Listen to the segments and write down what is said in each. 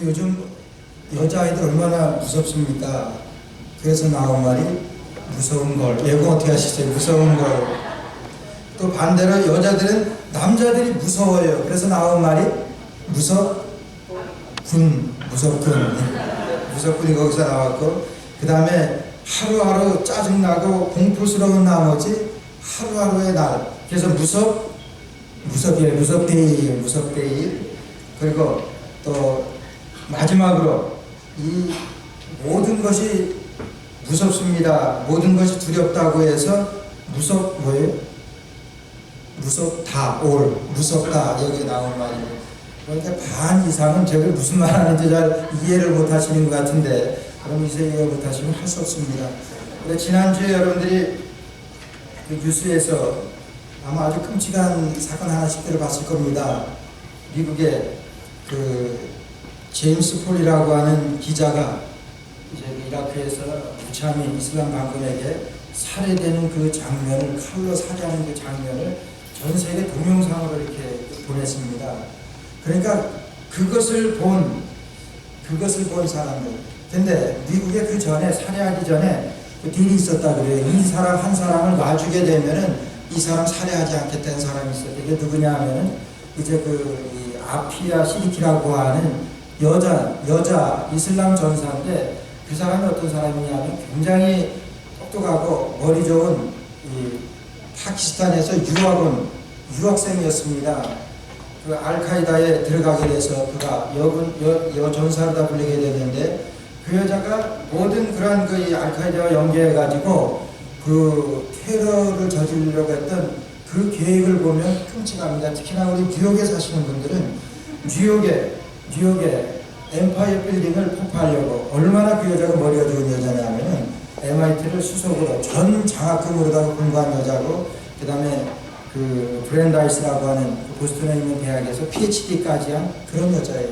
요즘 여자아이들 얼마나 무섭습니까? 그래서 나온 말이 무서운 걸. 예고 어떻게 하시죠? 무서운 걸. 또 반대로 여자들은 남자들이 무서워요. 그래서 나온 말이 무섭군. 무섭군이 거기서 나왔고, 그 다음에 하루하루 짜증나고 공포스러운 나머지 하루하루의 날. 그래서 무섭대일. 그리고 또 마지막으로 이 모든 것이 무섭습니다. 모든 것이 두렵다고 해서 무섭다 여기 나온 말이에요. 그러니까 반 이상은 저게 무슨 말 하는지 잘 이해를 못 하시는 것 같은데, 그럼 이제 이해 못 하시면 할 수 없습니다. 근데 지난주에 여러분들이 그 뉴스에서 아마 아주 끔찍한 사건 하나씩 들어봤을 겁니다. 미국의 그 제임스 폴이라고 하는 기자가 이제 이라크에서 무참히 이슬람 반군에게 살해되는 그 장면을, 칼로 살해하는 그 장면을 전 세계 동영상으로 이렇게 보냈습니다. 그러니까 그것을 본 사람들. 근데 미국에 그 전에, 살해하기 전에 그 딜이 있었다 그래요. 이 사람 한 사람을 놔주게 되면은 이 사람 살해하지 않겠다는 사람이 있었대요. 이게 누구냐 하면은 이제 이 아피아 시리키라고 하는 여자 이슬람 전사인데, 그 사람이 어떤 사람이냐면 굉장히 똑똑하고 머리 좋은 파키스탄에서 유학생이었습니다. 그 알카이다에 들어가게 돼서 그가 여전사로다 불리게 됐는데, 그 여자가 모든 그런 그 알카이다와 연계해가지고 그 테러를 저지르려고 했던 그 계획을 보면 끔찍합니다. 특히나 우리 뉴욕에 사시는 분들은 뉴욕에 엠파이어 빌딩을 폭파하려고, 얼마나 그 여자가 머리가 좋은 여자냐면은 MIT를 수석으로 전 장학금으로다가 공부한 여자고, 그 다음에 그 브랜다이스라고 하는 보스턴에 있는 대학에서 PhD까지 한 그런 여자예요.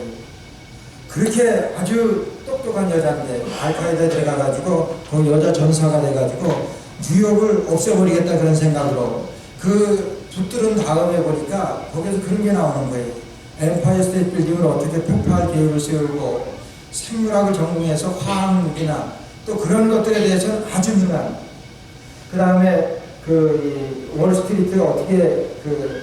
그렇게 아주 똑똑한 여자인데 알카이다에 들어가가지고 거기 여자 전사가 돼가지고 뉴욕을 없애버리겠다 그런 생각으로 그 붙들은 다음에 보니까 거기서 그런 게 나오는 거예요. 엠파이어 스테이트 빌딩을 어떻게 폭파할 계획을 세우고, 생물학을 전공해서 화학무기나 또 그런 것들에 대해서는 아주 유난. 그 다음에 그 월스트리트를 어떻게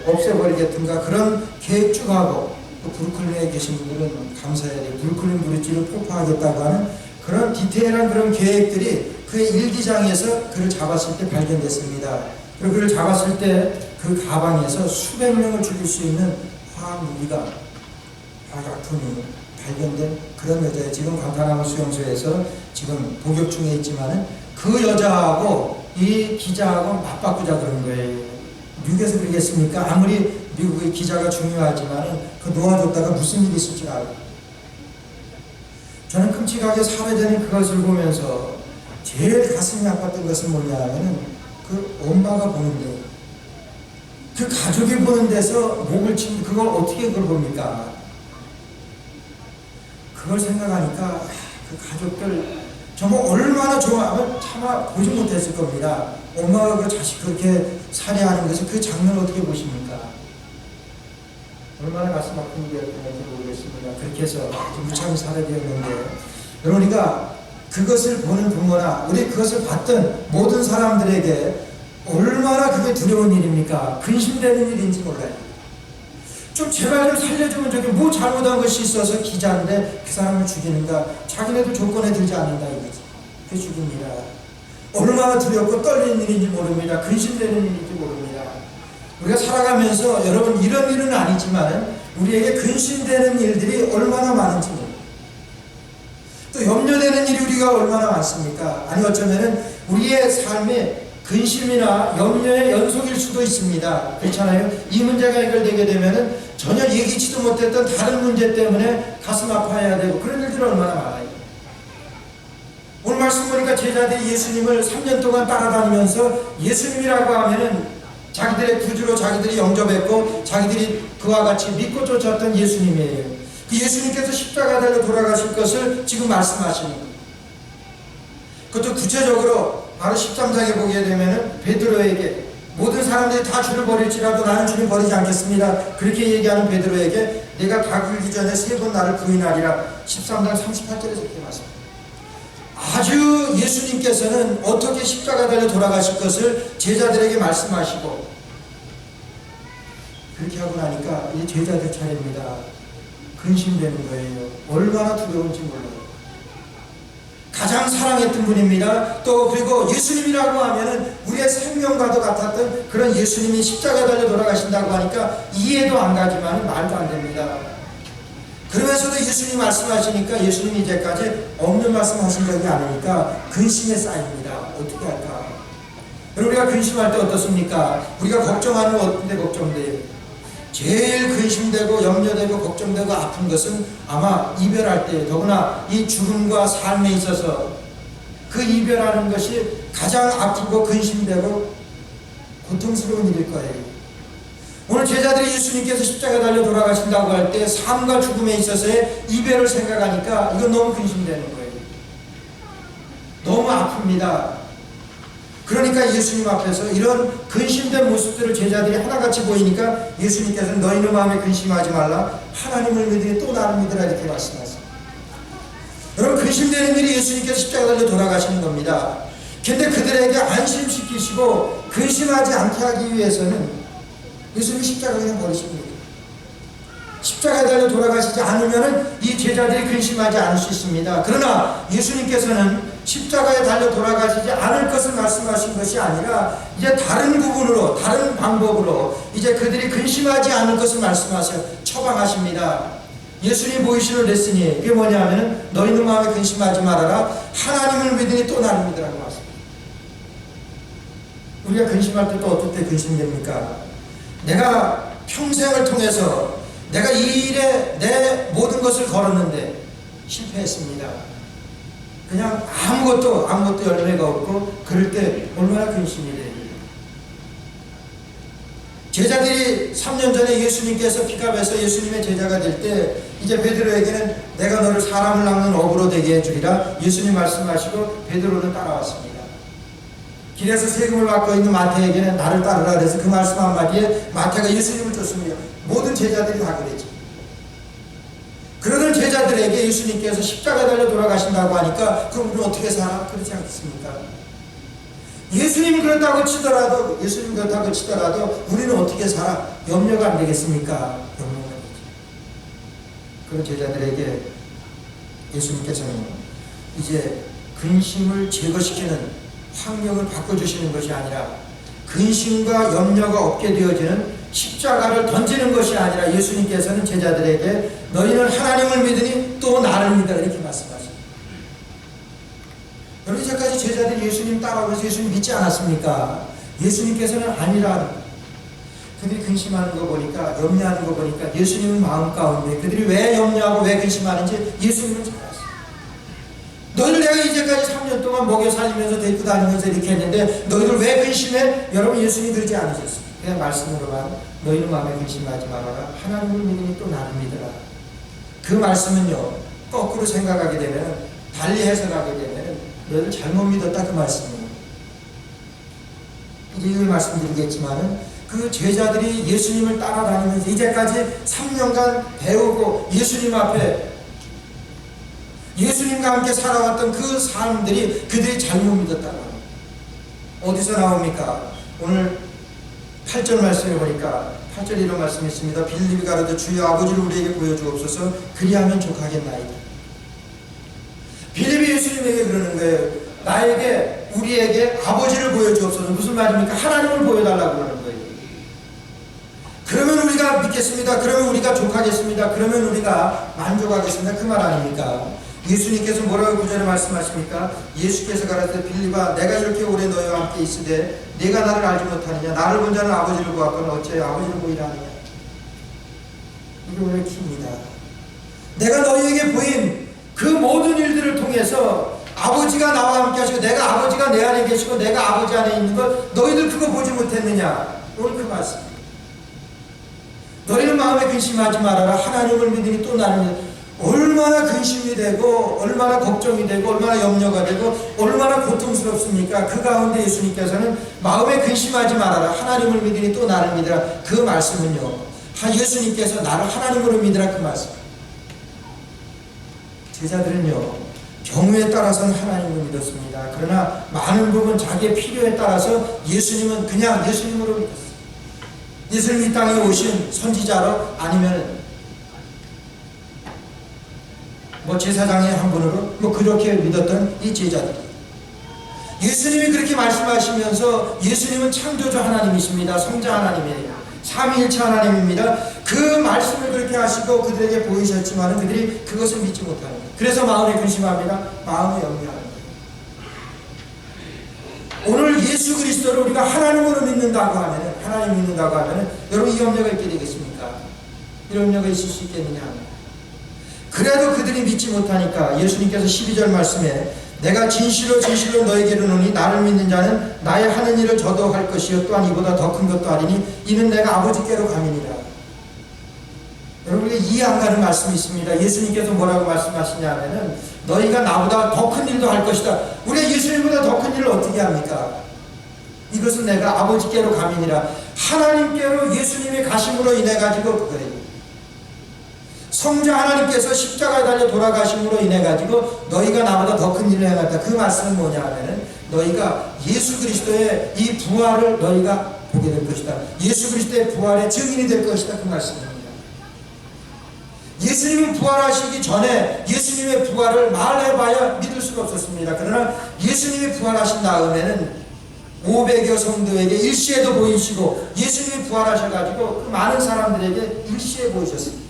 없애버리겠든가 그런 계획 쭉 하고, 또 브루클린에 계신 분들은 감사해야 돼요. 브루클린 브릿지를 폭파하겠다고 하는 그런 디테일한 그런 계획들이 그의 일기장에서 그를 잡았을 때 발견됐습니다. 그리고 그를 잡았을 때 그 가방에서 수백 명을 죽일 수 있는 화학무기가, 화약품이 발견된 그런 여자예요. 지금 관타나모 수용소에서 지금 복역 중에 있지만은 그 여자하고 이 기자하고 맞바꾸자 그런 거예요. 미국에서 그러겠습니까? 아무리 미국의 기자가 중요하지만은 그 놓아줬다가 무슨 일이 있을지 알고. 저는 끔찍하게 살해되는 그것을 보면서 제일 가슴이 아팠던 것은 뭐냐 하면은 그 엄마가 보는데, 그 가족이 보는 데서 목을 치면 그걸 어떻게 그걸 봅니까? 그걸 생각하니까 그 가족들 정말 얼마나 좋아하면 차마 보지 못했을 겁니다. 엄마가 그 자식 그렇게 살해하는 것을, 그 장면을 어떻게 보십니까? 얼마나 가슴 아픈 일이었는지 모르겠습니다. 그렇게 해서 무참히 살해되었는데, 그러니까 그것을 보는 부모나 우리 그것을 봤던 모든 사람들에게 얼마나 그게 두려운 일입니까? 근심되는 일인지 몰라요. 좀 제발 좀 살려주면, 저게 뭐 잘못한 것이 있어서 기자인데 그 사람을 죽이는가, 자기네들 조건에 들지 않는다 이거지. 그 죽입니다. 얼마나 두렵고 떨리는 일인지 모릅니다. 근심되는 일인지 모릅니다. 우리가 살아가면서 여러분 이런 일은 아니지만 우리에게 근심되는 일들이 얼마나 많은지 모릅니다. 또 염려되는 일이 우리가 얼마나 많습니까? 아니 어쩌면은 우리의 삶에 근심이나 염려의 연속일 수도 있습니다. 그렇잖아요? 이 문제가 해결되게 되면은 전혀 예기치도 못했던 다른 문제 때문에 가슴 아파해야 되고, 그런 일들이 얼마나 많아요. 오늘 말씀 보니까 제자들이 예수님을 3년 동안 따라다니면서 예수님이라고 하면은 자기들의 구주로 자기들이 영접했고 자기들이 그와 같이 믿고 쫓았던 예수님이에요. 그 예수님께서 십자가대로 돌아가실 것을 지금 말씀하시는 거예요. 그것도 구체적으로 바로 13장에 보게 되면은 베드로에게 모든 사람들이 다 주를 버릴지라도 나는 주를 버리지 않겠습니다. 그렇게 얘기하는 베드로에게 내가 다 굴기 전에 3번 나를 부인하리라. 13장 38절에서 이렇게 말씀합니다. 아주 예수님께서는 어떻게 십자가 달려 돌아가실 것을 제자들에게 말씀하시고, 그렇게 하고 나니까 이제 제자들 차례입니다. 근심되는 거예요. 얼마나 두려운지 몰라요. 가장 사랑했던 분입니다. 또 그리고 예수님이라고 하면은 우리의 생명과도 같았던 그런 예수님이 십자가에 달려 돌아가신다고 하니까 이해도 안 가지만 말도 안 됩니다. 그러면서도 예수님 말씀하시니까 예수님이 이제까지 없는 말씀하신 적이 아니니까 근심에 쌓입니다. 어떻게 할까? 우리가 근심할 때 어떻습니까? 우리가 걱정하는 거 어떤 데 걱정돼요? 제일 근심되고 염려되고 걱정되고 아픈 것은 아마 이별할 때, 더구나 이 죽음과 삶에 있어서 그 이별하는 것이 가장 아프고 근심되고 고통스러운 일일 거예요. 오늘 제자들이 예수님께서 십자가에 달려 돌아가신다고 할 때 삶과 죽음에 있어서의 이별을 생각하니까 이건 너무 근심되는 거예요. 너무 아픕니다. 그러니까 예수님 앞에서 이런 근심된 모습들을 제자들이 하나같이 보이니까 예수님께서는 너희는 마음에 근심하지 말라. 하나님을 믿으니 또 나를 믿으라. 이렇게 말씀하세요. 여러분, 근심되는 일이 예수님께서 십자가에 달려 돌아가시는 겁니다. 근데 그들에게 안심시키시고 근심하지 않게 하기 위해서는 예수님이 십자가에 그냥 버리십니다. 십자가에 달려 돌아가시지 않으면 이 제자들이 근심하지 않을 수 있습니다. 그러나 예수님께서는 십자가에 달려 돌아가시지 않을 것을 말씀하신 것이 아니라 이제 다른 부분으로, 다른 방법으로 이제 그들이 근심하지 않을 것을 말씀하셔 처방하십니다. 예수님 보이시는 레슨이 그게 뭐냐면 너희는 마음에 근심하지 말아라. 하나님을 믿으니 또 나를 믿으라고 말씀합니다. 우리가 근심할 때 또 어떨 때 근심됩니까? 내가 평생을 통해서 내가 이 일에 내 모든 것을 걸었는데 실패했습니다. 그냥 아무것도 열매가 없고 그럴 때 얼마나 근심이 돼요. 제자들이 3년 전에 예수님께서 피갑에서 예수님의 제자가 될 때 이제 베드로에게는 내가 너를 사람을 낚는 어부로 되게 해주리라 예수님 말씀하시고 베드로는 따라왔습니다. 길에서 세금을 받고 있는 마태에게는 나를 따르라 그래서 그 말씀 한마디에 마태가 예수님을 쫓습니다. 모든 제자들이 다 그랬죠. 그러던 제자들에게 예수님께서 십자가에 달려 돌아가신다고 하니까 그럼 우리는 어떻게 살아? 그렇지 않겠습니까? 예수님 그렇다고 치더라도 우리는 어떻게 살아? 염려가 안 되겠습니까? 염려가 되죠. 그런 제자들에게 예수님께서는 이제 근심을 제거시키는 환경을 바꿔주시는 것이 아니라 근심과 염려가 없게 되어지는 십자가를 던지는 것이 아니라 예수님께서는 제자들에게 너희는 하나님을 믿으니 또 나를 믿으라 이렇게 말씀하십니다. 여러분, 이제까지 제자들이 예수님 따라오면서 예수님 믿지 않았습니까? 예수님께서는 아니라 그들이 근심하는 거 보니까, 염려하는 거 보니까 예수님은 마음 가운데 그들이 왜 염려하고 왜 근심하는지 예수님은 잘 알았어요. 너희들 내가 이제까지 3년 동안 먹여 살리면서 데리고 다니면서 이렇게 했는데 너희들 왜 근심해? 여러분, 예수님 그러지 않으셨어요. 그냥 말씀으로만 너희는 마음에 근심하지 말아라. 하나님을 믿으니 또 나를 믿으라. 그 말씀은요, 거꾸로 생각하게 되면, 달리 해석하게 되면 너희들 잘못 믿었다 그 말씀이에요. 이제 이 말씀드리겠지만은 그 제자들이 예수님을 따라다니면서 이제까지 3년간 배우고 예수님 앞에 예수님과 함께 살아왔던 그 사람들이 그들이 잘못 믿었다는 겁니다. 어디서 나옵니까? 오늘 8절 말씀에 보니까 8절 이런 말씀이 있습니다. 빌립이 가로되 주여 아버지를 우리에게 보여주옵소서 그리하면 족하겠나이다. 빌립이 예수님에게 그러는 거예요. 나에게 우리에게 아버지를 보여주옵소서. 무슨 말입니까? 하나님을 보여달라고 그러는 거예요. 그러면 우리가 믿겠습니다. 그러면 우리가 족하겠습니다. 그러면 우리가 만족하겠습니다. 그 말 아닙니까? 예수님께서 뭐라고 구절에 말씀하십니까? 예수께서 가라사대 빌립아 내가 이렇게 오래 너희와 함께 있으되 네가 나를 알지 못하느냐? 나를 본 자는 아버지를 보았거늘 어찌하여 아버지를 보이라 하느냐? 이게 오늘 키입니다. 내가 너희에게 보인 그 모든 일들을 통해서 아버지가 나와 함께 하시고 내가 아버지가 내 안에 계시고 내가 아버지 안에 있는 것 너희들 그거 보지 못했느냐? 오늘 그 말씀. 너희는 마음에 근심하지 말아라. 하나님을 믿으니 또 나를 믿으라. 얼마나 근심이 되고 얼마나 걱정이 되고 얼마나 염려가 되고 얼마나 고통스럽습니까? 그 가운데 예수님께서는 마음에 근심하지 말아라. 하나님을 믿으니 또 나를 믿으라. 그 말씀은요, 예수님께서 나를 하나님으로 믿으라 그 말씀. 제자들은요, 경우에 따라서는 하나님을 믿었습니다. 그러나 많은 부분 자기의 필요에 따라서 예수님은 그냥 예수님으로 믿었어요. 예수님 이 땅에 오신 선지자로, 아니면 제사장의 한 분으로 그렇게 믿었던 이 제자들. 예수님이 그렇게 말씀하시면서 예수님은 창조주 하나님이십니다. 성자 하나님이에요. 삼위일체 하나님입니다. 그 말씀을 그렇게 하시고 그들에게 보이셨지만 그들이 그것을 믿지 못합니다. 그래서 마음에 근심합니다. 마음에 염려합니다. 오늘 예수 그리스도를 우리가 하나님으로 믿는다고 하면, 하나님 믿는다고 하면 여러분 이 염려가 있게 되겠습니까? 이런 염려가 있을 수 있겠느냐? 그래도 그들이 믿지 못하니까 예수님께서 12절 말씀에 내가 진실로 진실로 너에게 이르노니 나를 믿는 자는 나의 하는 일을 저도 할 것이요 또한 이보다 더 큰 것도 하리니 이는 내가 아버지께로 감이니라. 여러분, 우리가 이해 안 가는 말씀이 있습니다. 예수님께서 뭐라고 말씀하시냐 하면은 너희가 나보다 더 큰 일도 할 것이다. 우리가 예수님보다 더 큰 일을 어떻게 합니까? 이것은 내가 아버지께로 감이니라. 하나님께로 예수님의 가심으로 인해 가지고 그거예요. 성자 하나님께서 십자가에 달려 돌아가심으로 인해 가지고 너희가 나보다 더 큰 일을 해놨다. 그 말씀은 뭐냐 하면은 너희가 예수 그리스도의 이 부활을 너희가 보게 될 것이다. 예수 그리스도의 부활의 증인이 될 것이다. 그 말씀입니다. 예수님이 부활하시기 전에 예수님의 부활을 말해봐야 믿을 수가 없었습니다. 그러나 예수님이 부활하신 다음에는 500여 성도에게 일시에도 보이시고 예수님이 부활하셔가지고 그 많은 사람들에게 일시에 보이셨습니다.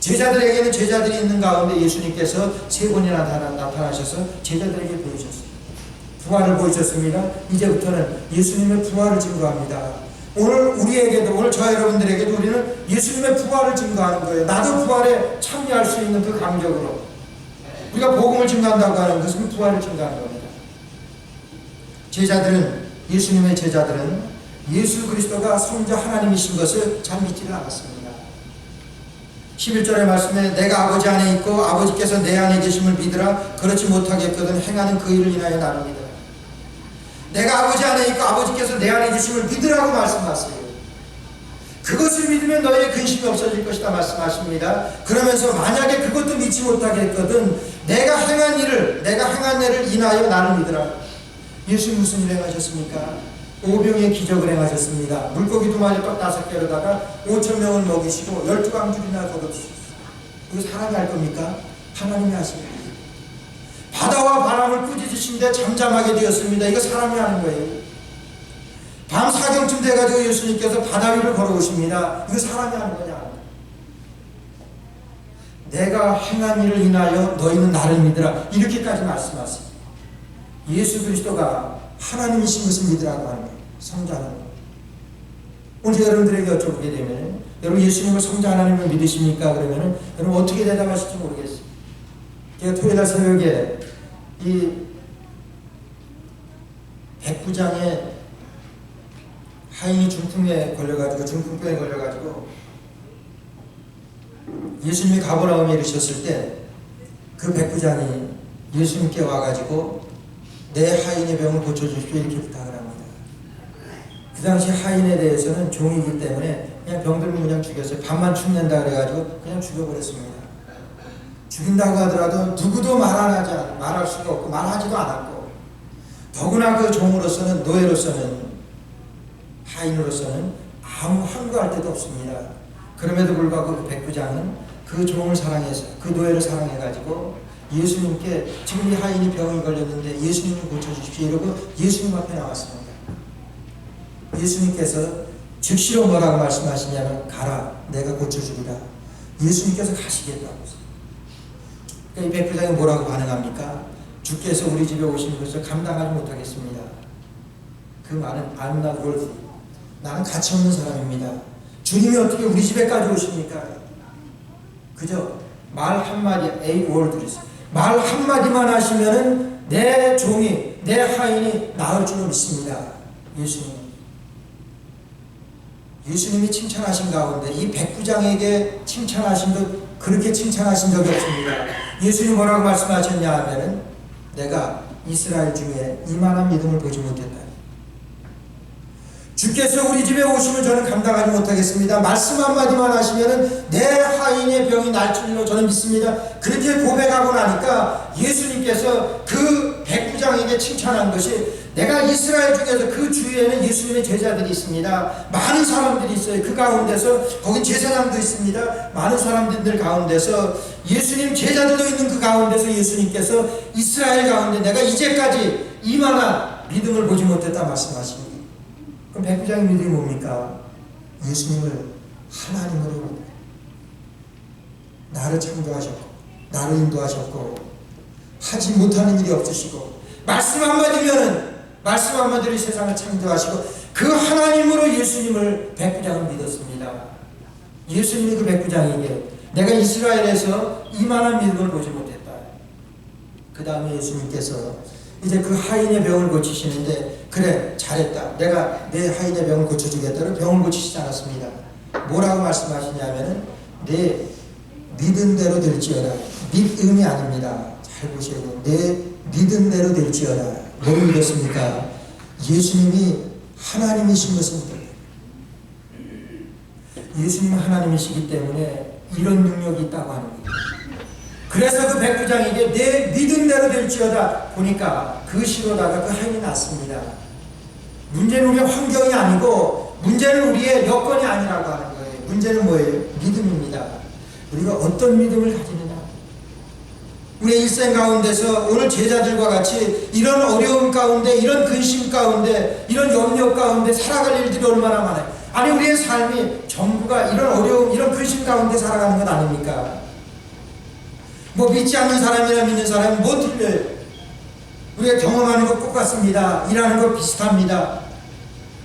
제자들에게는 제자들이 있는 가운데 예수님께서 3번이나 나타나셔서 제자들에게 보이셨습니다. 부활을 보이셨습니다. 이제부터는 예수님의 부활을 증거합니다. 오늘 우리에게도, 오늘 저 여러분들에게도 우리는 예수님의 부활을 증거하는 거예요. 나도 부활에 참여할 수 있는 그 감격으로 우리가 복음을 증거한다고 하는 것은 부활을 증거하는 겁니다. 제자들은, 예수님의 제자들은 예수 그리스도가 성자 하나님이신 것을 잘 믿지를 않았습니다. 11절의 말씀에 내가 아버지 안에 있고 아버지께서 내 안에 계심을 믿으라. 그렇지 못하겠거든 행하는 그 일을 인하여 나를 믿으라. 내가 아버지 안에 있고 아버지께서 내 안에 계심을 믿으라고 말씀하세요. 그것을 믿으면 너희의 근심이 없어질 것이다 말씀하십니다. 그러면서 만약에 그것도 믿지 못하겠거든 내가 행한 일을 인하여 나를 믿으라. 예수님 무슨 일 행하셨습니까? 5병의 기적을 행하셨습니다. 물고기 2마리 떡 5개로다가 5,000명을 먹이시고 12광줄이나 거두셨어요. 이거 사람이 할 겁니까? 하나님이 하십니다. 바다와 바람을 꾸짖으신데 잠잠하게 되었습니다. 이거 사람이 하는 거예요. 밤 4경쯤 돼가지고 예수님께서 바다 위를 걸어오십니다. 이거 사람이 하는 거냐? 내가 행한 일을 인하여 너희는 나를 믿으라. 이렇게까지 말씀하세요. 예수 그리스도가 하나님이신 것을 믿으라고 하는 거예요. 성자는. 오늘 제가 여러분들에게 여쭤보게 되면 여러분 예수님을 성자 하나님을 믿으십니까? 그러면 여러분 어떻게 대답하실지 모르겠어요. 제가 토요일날 새벽에 이 백부장의 하인이 중풍병에 걸려가지고 예수님이 가버나움에 이르셨을 때 그 백부장이 예수님께 와가지고 내 하인의 병을 고쳐주십시오 이렇게 부탁을 합니다. 그 당시 하인에 대해서는 종이기 때문에 그냥 병들면 그냥 죽였어요. 밥만 축낸다 그래가지고 그냥 죽여버렸습니다. 죽인다고 하더라도 누구도 말할 수가 없고 말하지도 않았고 더구나 그 종으로서는, 노예로서는, 하인으로서는 아무 항거할 데도 없습니다. 그럼에도 불구하고 그 백부장은 그 종을 사랑해서 그 노예를 사랑해가지고 예수님께 지금 이 하인이 병이 걸렸는데 예수님이 고쳐주십시오 이러고 예수님 앞에 나왔습니다. 예수님께서 즉시로 뭐라고 말씀하시냐면 가라 내가 고쳐주리라. 예수님께서 가시겠다고. 그러니까 이 백부장이 뭐라고 반응합니까? 주께서 우리 집에 오신 것을 감당하지 못하겠습니다. 그 말은 I'm not worthy. 나는 가치 없는 사람입니다. 주님이 어떻게 우리 집에까지 오십니까? 그저 말 한마디, a word, 말 한마디만 하시면은 내 종이, 내 하인이 나을 줄로 믿습니다. 예수님이 칭찬하신 가운데 이 백부장에게 칭찬하신 것 그렇게 칭찬하신 적이 없습니다. 예수님 뭐라고 말씀하셨냐 하면은 내가 이스라엘 중에 이만한 믿음을 보지 못했다. 주께서 우리 집에 오시면 저는 감당하지 못하겠습니다. 말씀 한마디만 하시면은 내 하인의 병이 날줄로 저는 믿습니다. 그렇게 고백하고 나니까 예수님께서 그 백부장에게 칭찬한 것이, 내가 이스라엘 중에서 그 주위에는 예수님의 제자들이 있습니다. 많은 사람들이 있어요. 그 가운데서 거긴 제사장도 있습니다. 많은 사람들 가운데서 예수님 제자들도 있는 그 가운데서 예수님께서 이스라엘 가운데 내가 이제까지 이만한 믿음을 보지 못했다 말씀하십니다. 그럼 백부장의 믿음이 뭡니까? 예수님을 하나님으로 나를 창조하셨고 나를 인도하셨고 하지 못하는 일이 없으시고 말씀 한마디로 세상을 창조하시고 그 하나님으로 예수님을 백부장은 믿었습니다. 예수님이 그 백부장에게 내가 이스라엘에서 이만한 믿음을 보지 못했다. 그 다음에 예수님께서 이제 그 하인의 병을 고치시는데, 그래 잘했다, 내가 내 하인의 병을 고쳐주겠다고 병을 고치시지 않았습니다. 뭐라고 말씀하시냐면은 내 믿음대로 될지어다. 믿음이 아닙니다. 잘 보셔야 돼요. 내 믿음대로 될지어다. 뭘 믿었습니까? 예수님이 하나님이신 것을 믿어요. 예수님은 하나님이시기 때문에 이런 능력이 있다고 하는 거예요. 그래서 그 백부장에게 내 믿음대로 될지어다 보니까 그 시로다가 그 하인이 났습니다. 문제는 우리의 환경이 아니고 문제는 우리의 여건이 아니라고 하는 거예요. 문제는 뭐예요? 믿음입니다. 우리가 어떤 믿음을 가지느냐. 우리의 일생 가운데서 오늘 제자들과 같이 이런 어려움 가운데, 이런 근심 가운데, 이런 염려 가운데 살아갈 일들이 얼마나 많아요. 아니 우리의 삶이 전부가 이런 어려움, 이런 근심 가운데 살아가는 것 아닙니까? 뭐 믿지 않는 사람이나 믿는 사람은 뭐 틀려요? 우리가 경험하는 것 똑같습니다. 일하는 것 비슷합니다.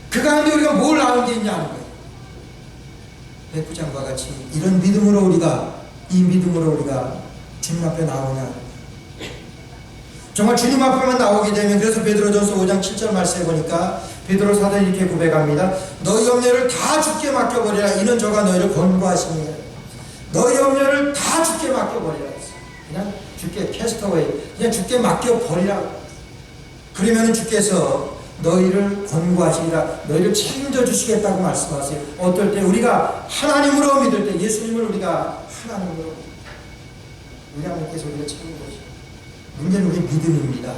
그 가운데 우리가 뭘 나온 게 있냐는 거예요. 백부장과 같이 이런 믿음으로 이 믿음으로 우리가 주님 앞에 나오냐. 정말 주님 앞에만 나오게 되면, 그래서 베드로전서 5장 7절 말씀해 보니까 베드로 사도는 이렇게 고백합니다. 너희 염려를 다 주께 맡겨버리라. 이는 저가 너희를 권고하시니라. 너희 염려를 다 주께 맡겨버리라. 그냥 주께 캐스터웨이, 그냥 주께 맡겨버리라. 그러면 주께서 너희를 권고하시리라. 너희를 책임져 주시겠다고 말씀하세요. 어떨 때? 우리가 하나님으로 믿을 때, 예수님을 우리가 하나님으로, 우리 하나님께서 우리를 책임져 주시고, 문제는 우리 믿음입니다.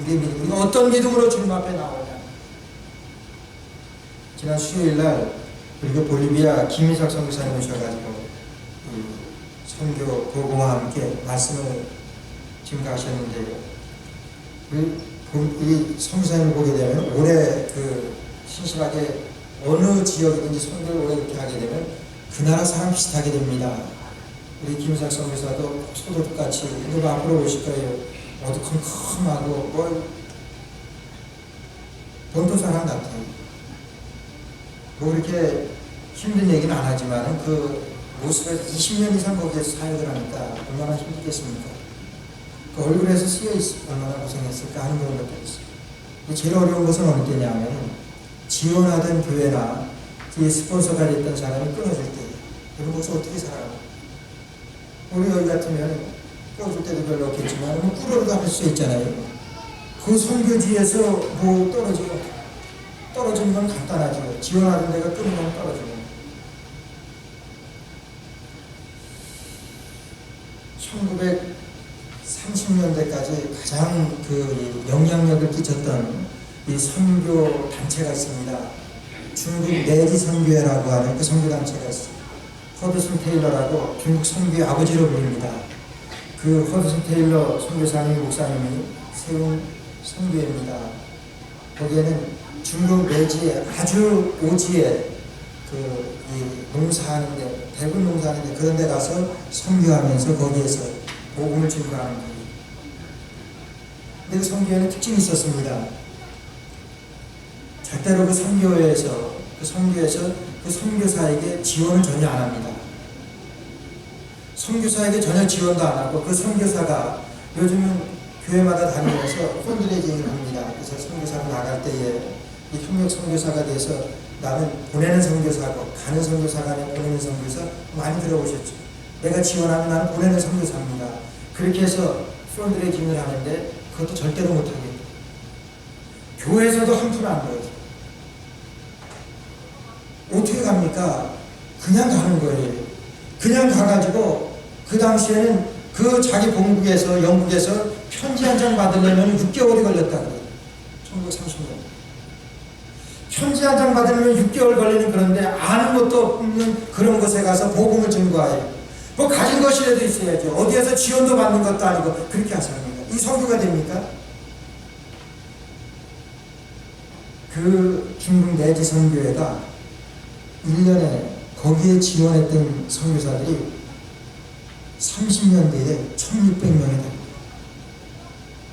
우리의 믿음, 우리가 어떤 믿음으로 주님 앞에 나오냐. 지난 수요일날 그리고 볼리비아 김희석 선교사님 오셔가지고 선교 보고와 함께 말씀을 증가하셨는데요. 이 선교사님을 보게 되면 올해 신실하게 어느 지역이든지 선교를 오래 이렇게 하게 되면 그 나라 사람 비슷하게 됩니다. 우리 김희석 선교사도 소도둑같이 누가 앞으로 오실 거예요. 어두컴컴하고 본토 사람 같아요. 뭐 이렇게 힘든 얘기는 안 하지만 그 모습에서 20년 이상 거기에서 사역을 하니까 얼마나 힘들겠습니까? 그 얼굴에서 쓰여있어 얼마나 고생했을까 하는 걸 느꼈어요. 제일 어려운 것은 어느 때냐면 지원하던 교회나 스폰서가 됐던 사람이 끊어질 때, 그런 것을 어떻게 살아요? 우리 여기 같으면 끊어질 때도 별로 없겠지만 꾸러도 할 수 있잖아요. 그 선교지에서 뭐 떨어지는 건 간단하죠. 지원하는 데가 끊으면 떨어지는. 1930년대까지 가장 영향력을 끼쳤던 이 선교 단체가 있습니다. 중국 내지 선교회라고 하는 그 선교 단체가 있습니다. 허드슨 테일러라고 중국 선교의 아버지로 불립니다. 그 허드슨 테일러 선교사님, 목사님이 세운 선교회입니다. 거기에는 중국 내지에 아주 오지에 농사하는데, 대부분 농사하는데 그런 데 가서 선교하면서 거기에서 복음을 증거하는 거예요. 근데 그 선교회는 특징이 있었습니다. 절대로 그 선교회에서 그 선교사에게 지원을 전혀 안 합니다. 선교사에게 전혀 지원도 안 하고, 그 선교사가 요즘은 교회마다 다니면서 펀드레이징을 합니다. 그래서 선교사가 나갈 때에 이 협력 선교사가 돼서 나는 보내는 선교사고, 가는 선교사가 아니라 보내는 선교사, 많이 들어보셨죠? 내가 지원하면 나는 보내는 선교사입니다. 그렇게 해서 펀드레이징을 하는데 그것도 절대로 못하게. 교회에서도 한 푼 안 들어요. 어떻게 갑니까? 그냥 가는 거예요. 그냥 가가지고 그 당시에는 그 자기 본국에서 영국에서 편지 한 장 받으려면 6개월이 걸렸다 그래요. 1930년. 편지 한 장 받으려면 6개월 걸리는, 그런데 아는 것도 없는 그런 곳에 가서 복음을 증거해요. 뭐 가진 것이라도 있어야죠. 어디에서 지원도 받는 것도 아니고 그렇게 하십니다. 이 선교가 됩니까? 그 중국 내지 선교회가 1년에 거기에 지원했던 선교사들이 30년 뒤에 1600명이 됩니다.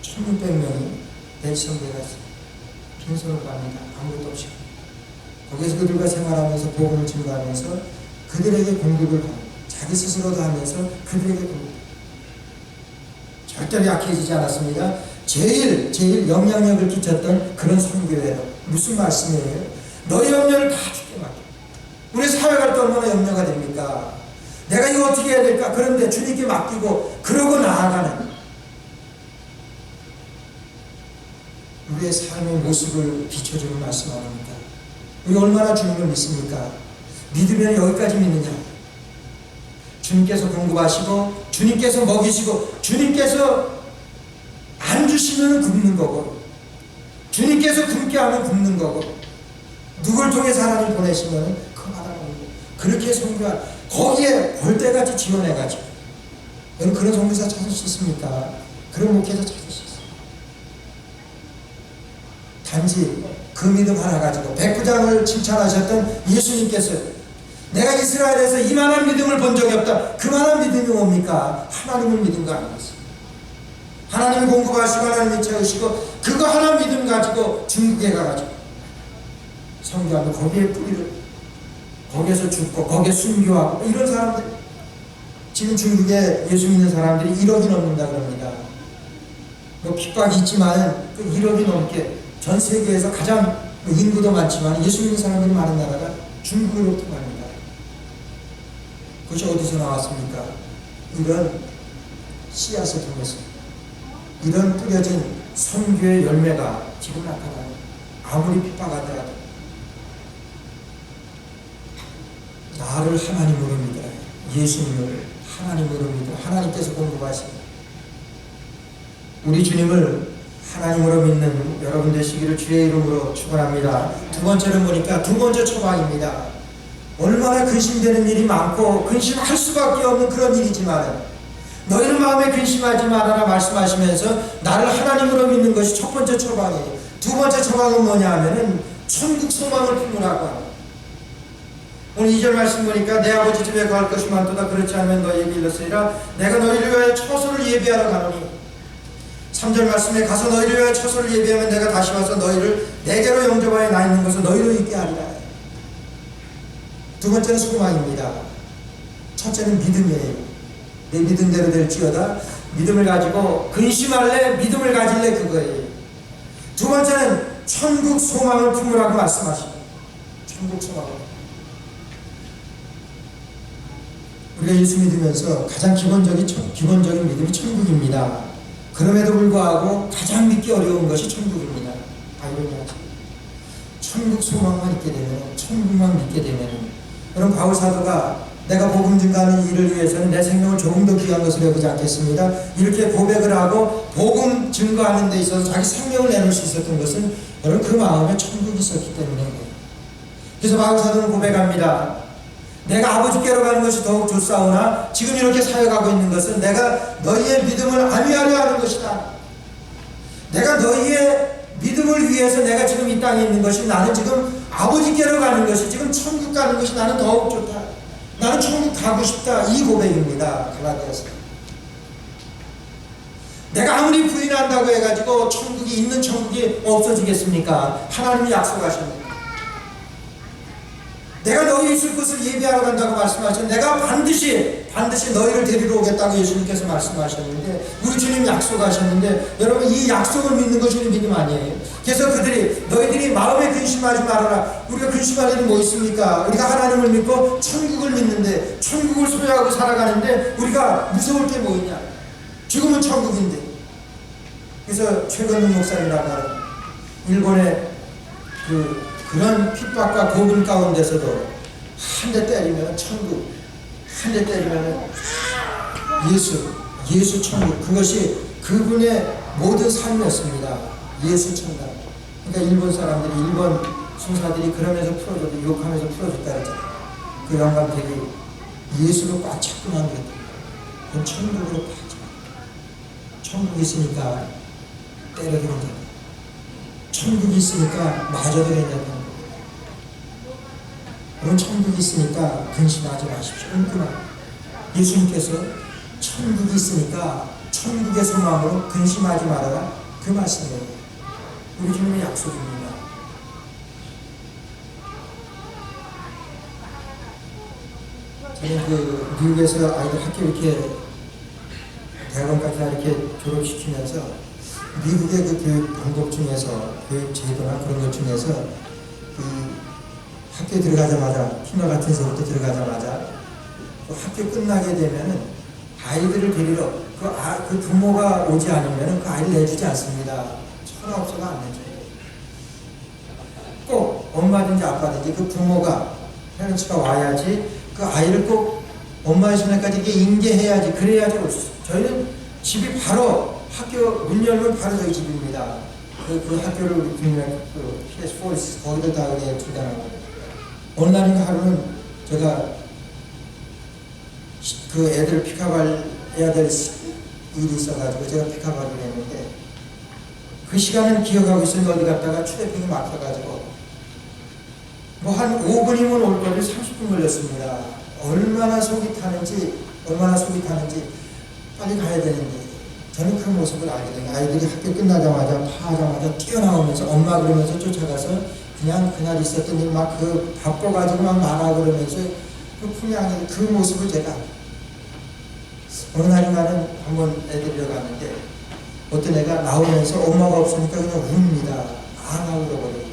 1600명이 내지 선교회가 빈손으로 갑니다. 아무것도 없이. 거기서 그들과 생활하면서 복음을 증거하면서 그들에게 공급을 합니다. 자기 스스로도 하면서 그들에게 공급. 절대로 약해지지 않았습니다. 제일 영향력을 끼쳤던 그런 선교회로. 무슨 말씀이에요? 너희 염려를 다 주께 맡겨. 우리 사회가 또 얼마나 염려가 됩니까? 내가 이거 어떻게 해야 될까? 그런데 주님께 맡기고 그러고 나아가는 우리의 삶의 모습을 비춰주는 말씀 아닙니까? 우리 얼마나 주님을 믿습니까? 믿으면 여기까지 믿느냐? 주님께서 공급하시고 주님께서 먹이시고 주님께서 안 주시면 굶는 거고 주님께서 굶게 하면 굶는 거고 누굴 통해서 하나님 보내시면 그 받아가는 거. 그렇게 선교한 거기에 벌떼같이 지원해가지고 여러분 그런 선교사 찾을 수 있습니까? 그런 목회자 찾을 수 있어요. 단지 그 믿음 하나 가지고 백부장을 칭찬하셨던 예수님께서 내가 이스라엘에서 이만한 믿음을 본 적이 없다. 그만한 믿음이 뭡니까? 하나님을 믿은 거 아니겠어요? 하나님이 공급하시고 하나님이 채우시고 그거 하나 믿음 가지고 중국에 가가지고 선교하고 거기에 뿌리를 거기에서 죽고 거기에 순교하고 이런 사람들 지금 중국에 예수 믿는 사람들이 1억이 넘는다 그럽니다. 뭐 핍박이 있지만 그 1억이 넘게 전 세계에서 가장 인구도 많지만 예수 믿는 사람들이 많은 나라가 중국으로부터 갑니다. 그것이 어디서 나왔습니까? 이런 씨앗을 통해서 이런 뿌려진 선교의 열매가 지금 나타나요. 아무리 핍박하더라도 나를 하나님으로 믿어라. 예수님을 하나님으로 믿어. 하나님께서 공급하십니다. 우리 주님을 하나님으로 믿는 여러분 되시기를 주의 이름으로 축원합니다. 두 번째는 보니까 두 번째 처방입니다. 얼마나 근심되는 일이 많고 근심할 수밖에 없는 그런 일이지만 너희는 마음에 근심하지 말아라 말씀하시면서 나를 하나님으로 믿는 것이 첫 번째 처방이에요. 두 번째 처방은 뭐냐 하면은 천국 소망을 품으라고 합니다. 오늘 2절 말씀 보니까 내 아버지 집에 갈 것이 많도다. 그렇지 않으면 너희에게 일렀으리라. 내가 너희를 위하여 처소를 예비하러 가노니 3절 말씀에 가서 너희를 위하여 처소를 예비하면 내가 다시 와서 너희를 내게로 영접하여 나 있는 곳을 너희로 있게 하리라. 두 번째는 소망입니다. 첫째는 믿음이에요. 내 믿음대로 될지어다. 믿음을 가지고 근심할래 믿음을 가질래 그거예요. 두 번째는 천국 소망을 품으라고 말씀하십니다. 천국 소망을. 우리가 예수 믿으면서 가장 기본적인 믿음이 천국입니다. 그럼에도 불구하고 가장 믿기 어려운 것이 천국입니다. 아이러니하죠. 천국 소망만 있게 되면, 천국만 믿게 되면, 여러분 바울 사도가 내가 복음 증가하는 일을 위해서는 내 생명을 조금 더 귀한 것으로 여기지 않겠습니다. 이렇게 고백을 하고 복음 증거하는 데 있어서 자기 생명을 내놓을 수 있었던 것은 여러분 그 마음에 천국이 있었기 때문에. 그래서 바울 사도는 고백합니다. 내가 아버지께로 가는 것이 더욱 좋사오나 지금 이렇게 사역하고 있는 것은 내가 너희의 믿음을 안위하려 하는 것이다. 내가 너희의 믿음을 위해서 내가 지금 이 땅에 있는 것이 나는 지금 아버지께로 가는 것이 지금 천국 가는 것이 나는 더욱 좋다. 나는 천국 가고 싶다. 이 고백입니다. 갈라디아서. 내가 아무리 부인한다고 해가지고 천국이 있는 천국이 없어지겠습니까? 하나님이 약속하셨는데 내가 너희 있을 곳을 예비하러 간다고 말씀하셨는데 내가 반드시 너희를 데리러 오겠다고 예수님께서 말씀하셨는데 우리 주님 약속하셨는데 여러분 이 약속을 믿는 것이 우리 믿음 아니에요. 그래서 그들이 너희들이 마음에 근심하지 말아라. 우리가 근심할 일이 뭐 있습니까? 우리가 하나님을 믿고 천국을 믿는데 천국을 소유하고 살아가는데 우리가 무서울 게 뭐 있냐? 죽음은 천국인데. 그래서 최건능 목사님이라고 하는 일본의 그런 핍박과 고문 가운데서도 한 대 때리면 천국, 한 대 때리면 예수 천국. 그것이 그분의 모든 삶이었습니다. 예수 천당. 그러니까 일본 사람들이, 일본 순사들이 그러면서 풀어줬고 욕하면서 풀어줬다 그랬잖아요. 그 영감택이 예수로 꽉 잡고 만들었다. 그건 천국으로 꽉 잡고. 천국이 있으니까 때려도 괜찮다. 천국이 있으니까 맞아도 괜찮다. 그럼 천국이 있으니까 근심하지 마십시오. 그만. 예수님께서 천국이 있으니까 천국의 소망으로 근심하지 말아라. 그 말씀이에요. 우리 주님의 약속입니다. 저는 그 미국에서 아이들 학교 이렇게 대학원까지 이렇게 졸업시키면서 미국의 그 교육 방법 중에서, 교육 제도나 그런 것 중에서 그 학교에 들어가자마자, 키너가튼서부터 들어가자마자 그 학교 끝나게 되면은 아이들을 데리러 그 부모가 오지 않으면은 그 아이를 내주지 않습니다. 천하 없어가 안 내줘요. 꼭 엄마든지 아빠든지 그 부모가, 페런츠가 와야지 그 아이를 꼭 엄마의 손에까지 이렇게 인계해야지, 그래야지 올 수 있어요. 저희는 집이 바로 학교 문 열면 바로 저희 집입니다. 그 학교를 우리 그 PS4 거기도 다 그냥 주단하고. 어느 날인가 하루는 제가 그 애들을 픽업해야 될 일이 있어가지고 제가 픽업하기로 했는데, 그 시간은 기억하고 있었는데 어디 갔다가 휴대폰이 막혀가지고 뭐 한 5분이면 올 거를 30분 걸렸습니다. 얼마나 속이 타는지 빨리 가야 되는데, 저는 그 모습을 알게 된 거예요. 아이들이 학교 끝나자마자 파자마자 뛰어나오면서 엄마 그러면서 쫓아가서 그냥 그날 있었던 일 막 그 바빠가지고 막 말하고 그러면서 그 풍양의 그 모습을 제가 어느 날인가는 한번 애들이러 갔는데 어떤 애가 나오면서 엄마가 없으니까 그냥 웁니다. 안 울어버려요.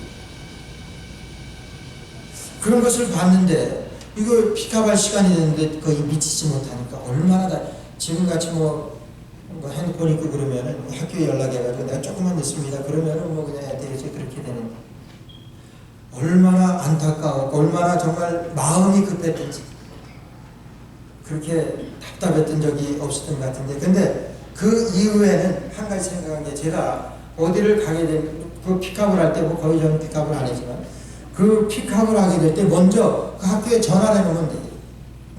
그런 것을 봤는데 이거 픽업할 시간이 됐는데 거의 미치지 못하니까 얼마나 지금같이 뭐 핸드폰 있고 그러면은 학교에 연락해가지고 내가 조금만 늦습니다. 그러면은 뭐 그냥 애들이 그렇게 되는, 얼마나 안타까웠고 얼마나 정말 마음이 급했던지 그렇게 답답했던 적이 없었던 것 같은데, 근데 그 이후에는 한 가지 생각한 게, 제가 어디를 가게 되면 그 픽업을 할 때, 뭐 거의 저는 픽업을 안 했지만 그 픽업을 하게 될 때 먼저 그 학교에 전화를 해놓으면 돼요.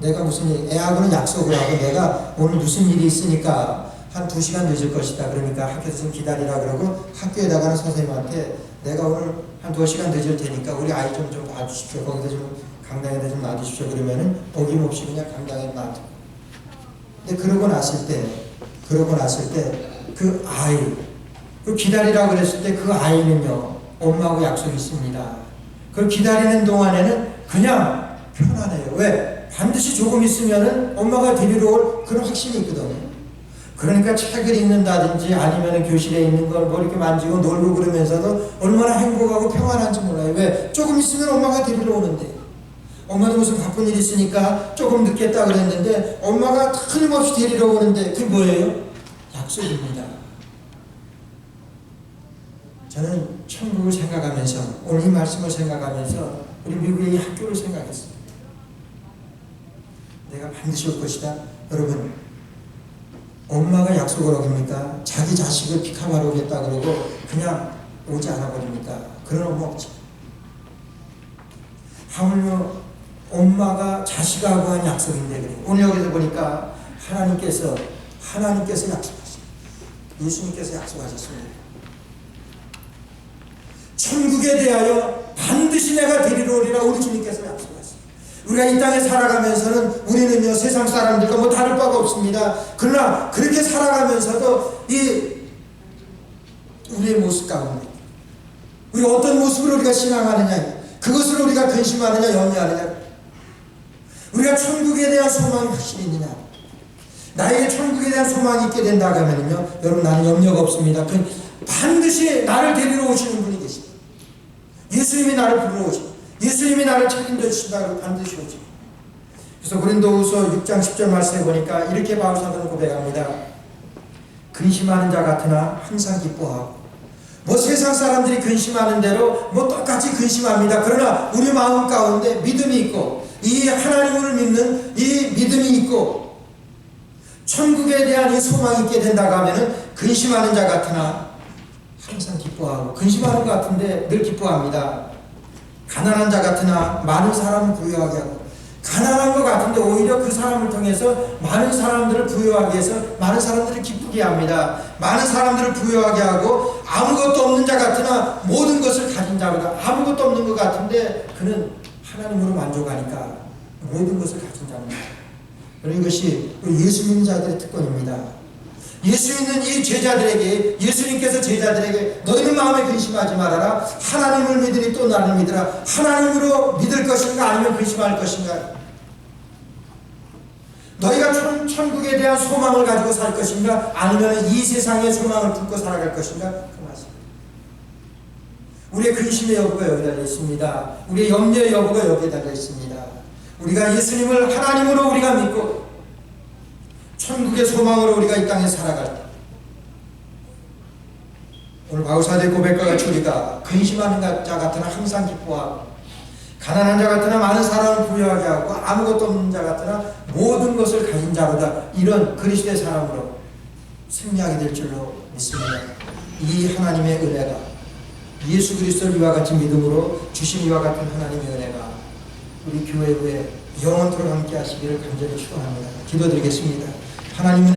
내가 무슨 일, 애하고는 약속을 하고 내가 오늘 무슨 일이 있으니까 한 2시간 늦을 것이다. 그러니까 학교에서 좀 기다리라 그러고 학교에 나가는 선생님한테 내가 오늘 한 2시간 늦을 테니까 우리 아이 좀 봐주십시오. 거기다 좀 강당에다 좀 놔두십시오. 그러면은 어김없이 그냥 강당에 놔두고. 근데 그러고 났을 때 그 아이, 그 기다리라 그랬을 때 그 아이는요, 엄마하고 약속이 있습니다. 그걸 기다리는 동안에는 그냥 편안해요. 왜? 반드시 조금 있으면은 엄마가 데리러 올 그런 확신이 있거든요. 그러니까 책을 읽는다든지 아니면 교실에 있는 걸 뭐 이렇게 만지고 놀고 그러면서도 얼마나 행복하고 평안한지 몰라요. 왜? 조금 있으면 엄마가 데리러 오는데. 엄마도 무슨 바쁜 일이 있으니까 조금 늦겠다 그랬는데 엄마가 틀림없이 데리러 오는데 그게 뭐예요? 약속입니다. 저는 천국을 생각하면서, 오늘 이 말씀을 생각하면서 우리 미국의 이 학교를 생각했어요. 내가 반드시 올 것이다. 여러분, 엄마가 약속을 어깁니까? 자기 자식을 픽업하러 오겠다 그러고 그냥 오지 않아 버립니까? 그런 엄마 없지. 하물며 엄마가 자식하고 한 약속인데, 그래. 오늘 여기서 보니까 하나님께서 약속하셨어요. 예수님께서 약속하셨습니다. 천국에 대하여 반드시 내가 데리러 오리라 우리 주님께서 약속하셨어요. 우리가 이 땅에 살아가면서는 우리는요, 세상 사람들과 뭐 다를 바가 없습니다. 그러나 그렇게 살아가면서도 우리의 모습 가운데 우리가 어떤 모습으로 우리가 신앙하느냐, 그것을 우리가 근심하느냐 염려하느냐, 우리가 천국에 대한 소망이 확실히 있느냐. 나에게 천국에 대한 소망이 있게 된다 하면요, 여러분, 나는 염려가 없습니다. 반드시 나를 데리러 오시는 분이 계십니다. 예수님이 나를 불러오시고 예수님이 나를 책임져 주신다고 반드시 오죠. 그래서 고린도후서 6장 10절 말씀에 보니까 이렇게 바울사도는 고백합니다. 근심하는 자 같으나 항상 기뻐하고, 뭐 세상 사람들이 근심하는 대로 뭐 똑같이 근심합니다. 그러나 우리 마음 가운데 믿음이 있고 이 하나님을 믿는 이 믿음이 있고 천국에 대한 이 소망이 있게 된다고 하면은 근심하는 자 같으나 항상 기뻐하고, 근심하는 것 같은데 늘 기뻐합니다. 가난한 자 같으나 많은 사람을 부유하게 하고, 가난한 것 같은데 오히려 그 사람을 통해서 많은 사람들을 부유하게 해서 많은 사람들을 기쁘게 합니다. 많은 사람들을 부유하게 하고, 아무것도 없는 자 같으나 모든 것을 가진 자보다, 아무것도 없는 것 같은데 그는 하나님으로 만족하니까 모든 것을 가진 자입니다. 그런 것이 예수 믿는 자들의 특권입니다. 예수 믿는 이 제자들에게, 예수님께서 제자들에게 너희는 마음에 근심하지 말아라. 하나님을 믿으니 또 나를 믿으라. 하나님으로 믿을 것인가 아니면 근심할 것인가? 너희가 천국에 대한 소망을 가지고 살 것인가 아니면 이 세상의 소망을 품고 살아갈 것인가? 그 말씀. 우리의 근심의 여부가 여기에 달려 있습니다. 우리의 염려의 여부가 여기에 달려 있습니다. 우리가 예수님을 하나님으로 우리가 믿고 천국의 소망으로 우리가 이 땅에 살아갈 때, 오늘 바우사대 고백과 같이 우리가 근심하는 자 같으나 항상 기뻐하고, 가난한 자 같으나 많은 사람을 부유하게 하고, 아무것도 없는 자 같으나 모든 것을 가진 자보다, 이런 그리스도의 사람으로 승리하게 될 줄로 믿습니다. 이 하나님의 은혜가, 예수 그리스도를 이와 같이 믿음으로 주신 이와 같은 하나님의 은혜가 우리 교회 후에 영원토록 함께 하시기를 간절히 축원합니다. 기도드리겠습니다. 하나님은